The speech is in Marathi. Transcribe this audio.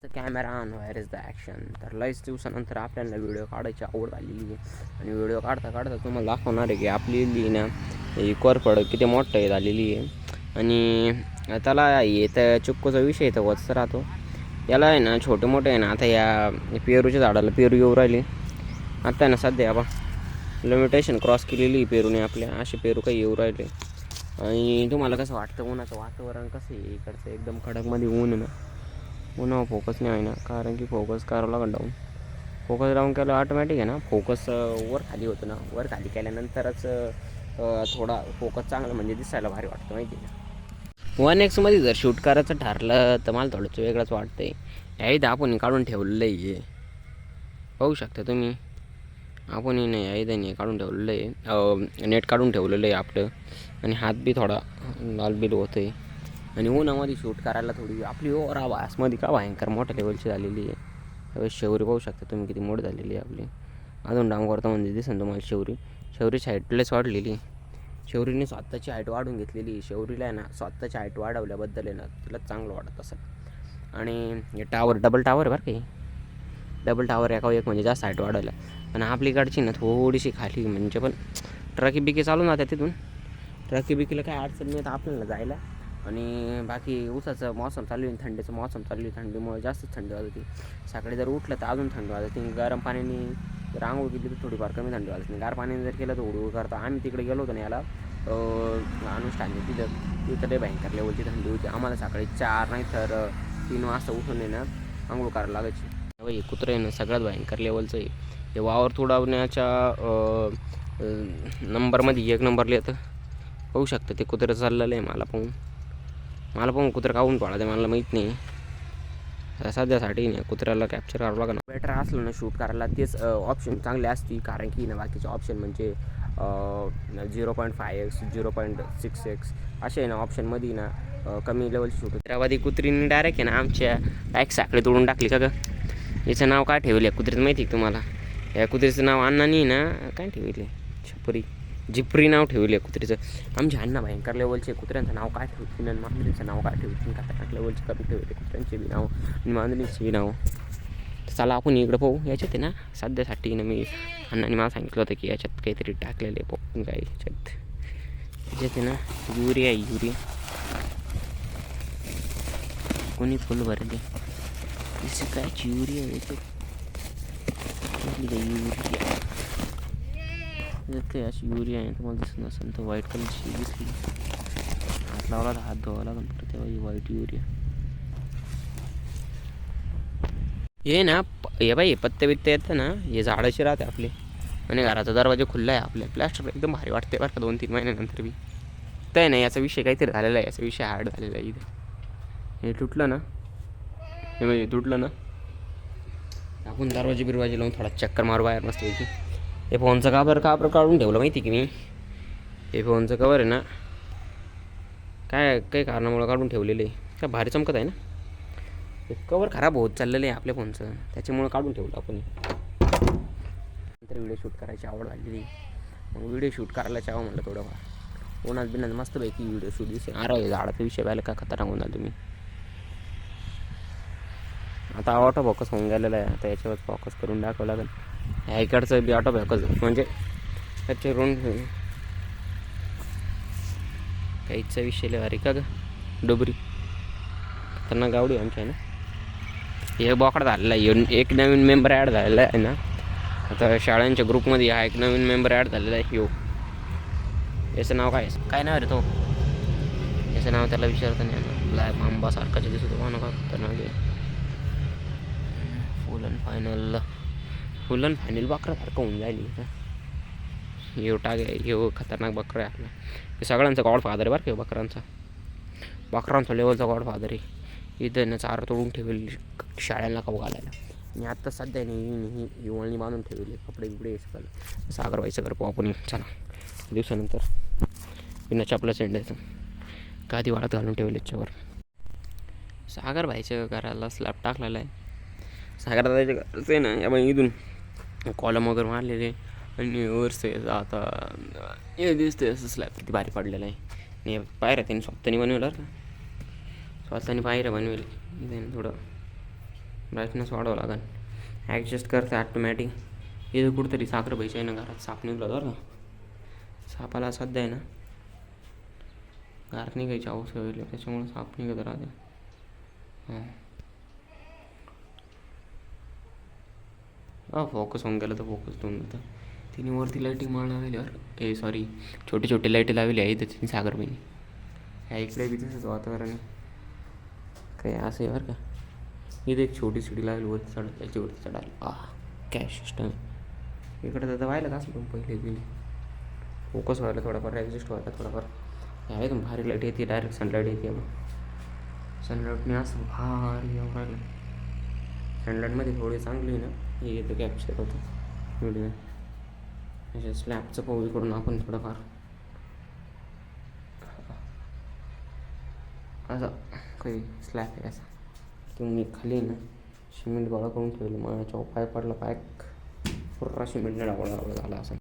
Camera on wire is the action. तर लईच दिवसानंतर आपल्याला व्हिडिओ काढायची आवड आलेली आहे आणि व्हिडिओ काढता काढता तुम्हाला दाखवणार आहे की आपली लिही ना ही कोरफड किती मोठं झालेली आहे. आणि त्याला तर चिक्कूचा विषय तर वचत राहतो. याला आहे ना छोटे मोठे आहे ना. आता या पेरूच्या झाडाला पेरू येऊ राहिले. आता आहे ना सध्या लिमिटेशन क्रॉस केलेली पेरूने आपल्या असे पेरू काही येऊ राहिले. आणि तुम्हाला कसं वाटतं उन्हाचं वातावरण कसं आहे इकडचं एकदम कडकमध्ये ऊन आहे ना. उन्हावर फोकस नाही आहे ना, कारण की फोकस करावं लागेल डाऊन. फोकस डाऊन केलं ऑटोमॅटिक आहे ना. फोकस वर खाली होतं ना. वर खाली केल्यानंतरच थोडा फोकस चांगला म्हणजे दिसायला भारी वाटतं माहिती आहे ना. 1x जर शूट करायचं ठरलं तर मला थोडंसं वेगळंच वाटतं आहे. याही आपण काढून ठेवलेलं आहे, पाहू शकता तुम्ही. आपण नाही याही काढून ठेवलेलं आहे, नेट काढून ठेवलेलं आहे आपलं. आणि हात बी थोडा लाल बिल होतं आहे. आणि उन्हामध्ये शूट करायला थोडी आपली ओरा वासमध्ये का भयंकर मोठ्या लेवलची झालेली आहे. त्यावेळेस शेवरी पाहू शकता तुम्ही किती मोठी झालेली आहे आपली. अजून डाऊन करता म्हणजे दिसेल तुम्हाला शेवरीची हाईट प्लेस वाढलेली. शेवरीने स्वतःची हाईट वाढून घेतलेली. शेवरीला आहे ना स्वतःची हाईट वाढवल्याबद्दल आहे ना तिला चांगलं वाटत असं. आणि हे टावर डबल टावर आहे बरं काही. डबल टावर एका एक म्हणजे जास्त हाईट वाढवलं. पण आपलीकडची ना थोडीशी खाली म्हणजे पण ट्रकी बिकी चालून जातात तिथून. ट्रकी बिकीला काय अडचण नाही तर आपल्याला जायला. आणि बाकी ऊसाचं मौसम चालू आहे, थंडीचं मौसम चालू आहे. थंडीमुळे जास्त थंडी वाजते. सकाळी जर उठलं तर अजून थंडी वाजते. गरम पाण्याने जर आंघोळ केली तर थोडीफार कमी थंडी वाजते. गार पाण्याने जर केलं तर उडू करता. आम्ही तिकडे गेलो होतो ना याला अनुष्ठान तिथं लय भयंकर लेवलची थंडी होती. आम्हाला सकाळी 4 नाही तर 3 वाजता उठून आहे ना आंघोळ करायला लागायची. हे कुत्रं आहे ना सगळ्यात भयंकर लेवलचं आहे. हे वावर तुडवण्याच्या नंबरमध्ये 1 नंबरला येतं. पाहू शकता ते कुत्रं चाललेलं आहे. मला पाहून कुत्रं काहून पळालं मला माहीत नाही. सध्यासाठी नाही कुत्र्याला कॅप्चर करावं लागेल. बेटर असलं ना शूट करायला तेच ऑप्शन चांगले असते. कारण की ना बाकीचे ऑप्शन म्हणजे 0.5x 0.6x असे ना ऑप्शनमध्ये ना कमी लेवलची शूट होते. त्यामध्ये कुत्रीने डायरेक्ट आहे ना आमच्या डायरेक्ट साखळी तोडून टाकली का गं. याचं नाव काय ठेवलं आहे कुत्रीचं माहिती आहे तुम्हाला? या कुत्रीचं नाव अण्णांनी ना काय ठेवले छपरी जिप्री नाव ठेवले कुत्रीचं. आमच्या अण्णा भयंकर लेवलचे. कुत्र्यांचं नाव काय ठेवतील आणि मांजरीचं नाव काय ठेवतील खतरनाक लेवलचे करून ठेवले कुत्र्यांचे बी नाव आणि मांजरीचे बी नाव. चला आपण इकडं पाहू. याच्यात आहे ना सध्यासाठी ना मी अण्णांनी मला सांगितलं होतं की याच्यात काहीतरी टाकलेलं आहे पाहून काय याच्यात आहे ना युरिया कोणी फुल भरले इसं काय युरिया याच्यात युरिया काही अशी युरिया आहे. तुम्हाला दिसत नसेल तर व्हाईट कलरची दिसली. हात लावला तर हात धुवावा लागेल तर तेव्हा ही व्हाईट युरिया. हे ना हे बाई पत्ते बित्ते येतं ना हे झाडाची राहते आपले. आणि घराचा दरवाजा खुल्ला आहे आपल्या. प्लॅस्टर एकदम भारी वाटते बरं का 2-3 महिन्यानंतर बी. तर आहे ना याचा विषय काहीतरी झालेला आहे. याचा विषय हार्ड झालेला आहे इथे. हे तुटलं ना हे म्हणजे तुटलं ना आपण दरवाजे बिरवाजे लावून थोडा चक्कर मारू बाहेर मस्तपैकी. हे फोनचं काबर काढून ठेवलं माहिती की मी. हे फोनचं कवर आहे ना काय काही कारणामुळे काढून ठेवलेलं आहे. काय भारी चमकत आहे ना. हे कवर खराब होत चाललेलं आहे आपल्या फोनचं त्याच्यामुळं काढून ठेवलं आपण. नंतर व्हिडिओ शूट करायची आवड झालेली. मग व्हिडिओ शूट करायला चाहावं म्हणलं थोडंफार. उन्हात बिन्हात मस्तपैकी व्हिडिओ शूट दिसेल. अरे झाडाचा विषय पाहिलं का खतरनाक होऊन जाल तुम्ही. आता ऑटो फोकस होऊन गेलेला आहे. आता याच्यावर फोकस करून दाखवावं लागेल. ह्या इकडचं बी ऑटो फोकस म्हणजे त्याच्यावरून काहीचा विषय लय भारी का ग डोबरी खतरनाक गावडी आमची आहे ना. एक बोकडा झालेला आहे. एक नवीन मेंबर ॲड झालेला आहे ना आता शाळांच्या ग्रुपमध्ये. हा एक नवीन मेंबर ॲड झालेला आहे. याचं नाव काय नाव रे तो. याचं नाव त्याला विचारतं नाही. ब्लॅक आंबासारखाचे दिसतो का नका खतरनाक आहे. फुल अँड फायनल बकरासारखं होऊन जाईल. येऊ खतरनाक बकरा आहे आपला. हे सगळ्यांचा गॉड फादर आहे बरं का. बकरांचा लेवलचा गॉड फादर आहे. इथं चारा तोडून ठेवली शाळेला खाऊ घालायला. आणि आत्ता सध्या ही वळणी बांधून ठेवली. कपडे बिपडे सगळं सागर व्हायचं कर पाहू आपण. चला दिवसानंतर बिना चपला सेंडायचं गादी वाळत घालून ठेवले याच्यावर. सागर व्हायचं घराला स्लॅब टाकलेला आहे. सागर दादाच्या घराचं आहे ना यामुळे इथून कॉलम वगैरे मारलेले. आणि वरसे आता हे दिसते असं स्लॅब किती भारी पडलेलं आहे. आणि पायऱ्या त्यांनी स्वतःनी बनवलं का. स्वतःनी पायऱ्या बनवेल थोडं ब्राईटनेस वाढवावं लागेल. ॲडजस्ट करते ॲटोमॅटिक. इथं कुठंतरी साखर पैसे आहे ना, घरात साप निघलं बरं का. सापाला सध्या आहे ना गार निघायची अवस्था होईल, त्याच्यामुळे साप निघत राहते. फोकस होऊन गेलं तर फोकस होऊन जातं. तिने वरती लाईटिंग माळ लावल्यावर सॉरी छोटे छोटे लाईटी लावली आहे इथं तिने सागर बहिणी. ह्या इकडे बी तसंच वातावरण आहे काही असं आहे बरं का. इथे एक छोटी सिटी लावली वरती चढ, त्याच्यावरती चढायला कॅश सिस्टम. इकडे तर व्हायलाच असं पण पहिले गेली फोकस व्हायला थोडाफार ॲडजस्ट व्हायला थोडाफार. आहे एकदम भारी लाईट येते, डायरेक्ट सनलाईट येते. मग सनलाईटने असं भारी येऊन राहिलं. सनलाईटमध्ये थोडी चांगली ना हे येतं कॅप्चर होतं व्हिडिओ. म्हणजे स्लॅबचं पाहू इकडून आपण थोडंफार असं काही स्लॅब आहे असा. तुम्ही खाली ना सिमेंट गोळा करून ठेवलं, माझ्या पाय पडला, पाय पुरा सिमेंटने गोळा झाला असं.